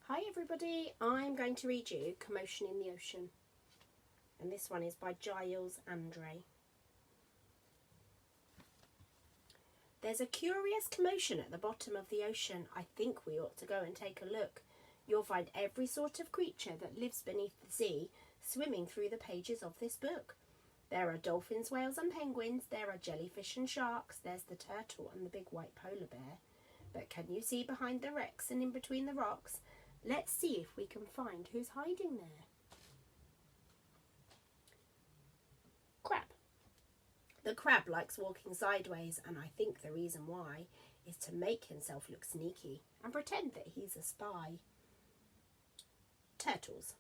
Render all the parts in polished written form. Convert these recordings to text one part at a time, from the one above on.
Hi everybody, I'm going to read you Commotion in the Ocean, and this one is by Giles Andre. There's a curious commotion at the bottom of the ocean. I think we ought to go and take a look. You'll find every sort of creature that lives beneath the sea swimming through the pages of this book. There are dolphins, whales and penguins, there are jellyfish and sharks, there's the turtle and the big white polar bear. But can you see behind the wrecks and in between the rocks? Let's see if we can find who's hiding there. Crab. The crab likes walking sideways, and I think the reason why is to make himself look sneaky and pretend that he's a spy. Turtles.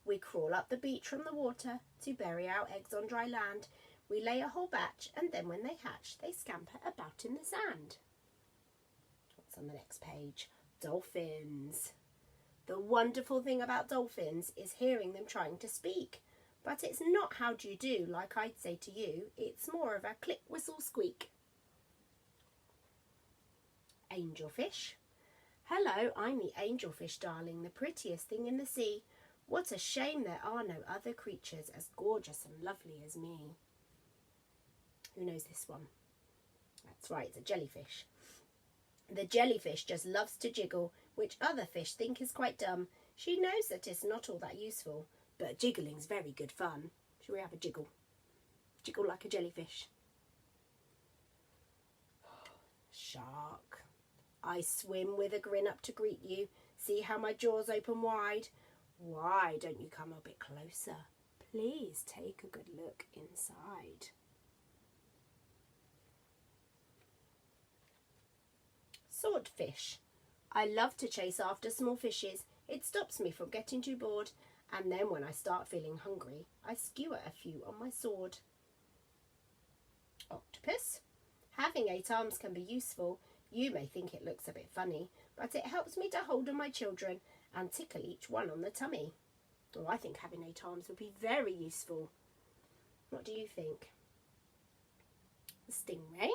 We crawl up the beach from the water to bury our eggs on dry land. We lay a whole batch, and then when they hatch, they scamper about in the sand. What's on the next page? Dolphins. The wonderful thing about dolphins is hearing them trying to speak. But it's not how do you do like I'd say to you. It's more of a click, whistle, squeak. Angelfish. Hello, I'm the angelfish, darling, the prettiest thing in the sea. What a shame there are no other creatures as gorgeous and lovely as me. Who knows this one? That's right, it's a jellyfish. The jellyfish just loves to jiggle, which other fish think is quite dumb. She knows that it's not all that useful, but jiggling's very good fun. Shall we have a jiggle? Jiggle like a jellyfish. Shark. I swim with a grin up to greet you. See how my jaws open wide? Why don't you come a bit closer? Please take a good look inside. Swordfish. I love to chase after small fishes. It stops me from getting too bored, and then when I start feeling hungry, I skewer a few on my sword. Octopus. Having 8 arms can be useful. You may think it looks a bit funny, but it helps me to hold on my children and tickle each one on the tummy. Oh, I think having 8 arms would be very useful. What do you think? The stingray.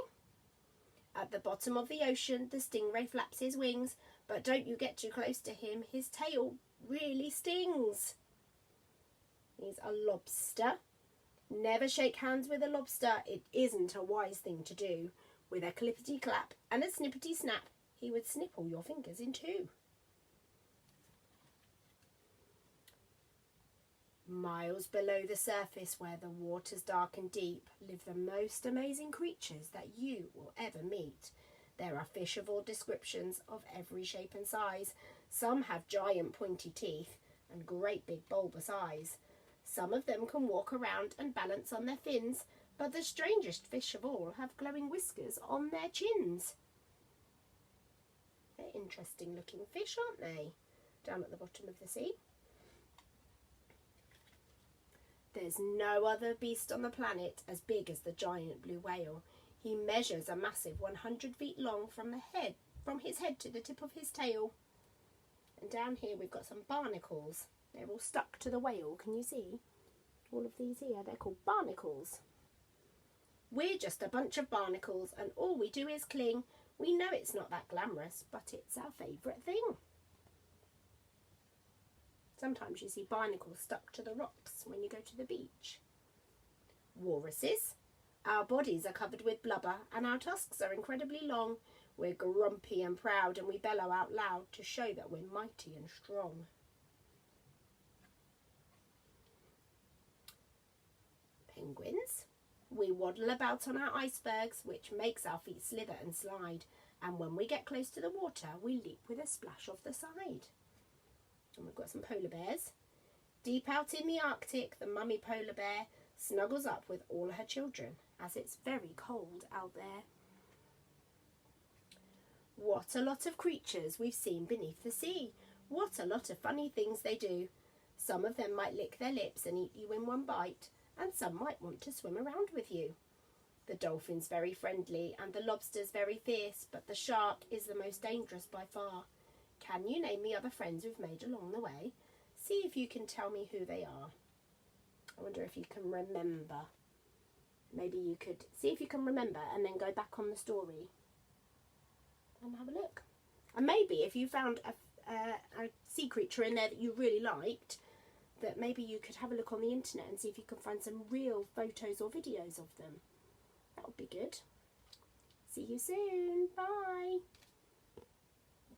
At the bottom of the ocean, the stingray flaps his wings, but don't you get too close to him. His tail really stings. He's a lobster. Never shake hands with a lobster. It isn't a wise thing to do. With a clippity clap and a snippety snap, he would snip all your fingers in two. Miles below the surface, where the water's dark and deep, live the most amazing creatures that you will ever meet. There are fish of all descriptions, of every shape and size. Some have giant pointy teeth and great big bulbous eyes. Some of them can walk around and balance on their fins, but the strangest fish of all have glowing whiskers on their chins. They're interesting looking fish, aren't they? Down at the bottom of the sea. There's no other beast on the planet as big as the giant blue whale. He measures a massive 100 feet long from his head to the tip of his tail. And down here we've got some barnacles. They're all stuck to the whale. Can you see? All of these here, they're called barnacles. We're just a bunch of barnacles, and all we do is cling. We know it's not that glamorous, but it's our favourite thing. Sometimes you see barnacles stuck to the rocks when you go to the beach. Walruses. Our bodies are covered with blubber and our tusks are incredibly long. We're grumpy and proud, and we bellow out loud to show that we're mighty and strong. Penguins. We waddle about on our icebergs, which makes our feet slither and slide. And when we get close to the water, we leap with a splash off the side. And we've got some polar bears. Deep out in the Arctic, the mummy polar bear snuggles up with all her children, as it's very cold out there. What a lot of creatures we've seen beneath the sea. What a lot of funny things they do. Some of them might lick their lips and eat you in one bite, and some might want to swim around with you. The dolphin's very friendly and the lobster's very fierce, but the shark is the most dangerous by far. Can you name the other friends we've made along the way? See if you can tell me who they are. I wonder if you can remember. Maybe you could see if you can remember and then go back on the story and have a look. And maybe if you found a sea creature in there that you really liked, that maybe you could have a look on the internet and see if you can find some real photos or videos of them. That would be good. See you soon. Bye.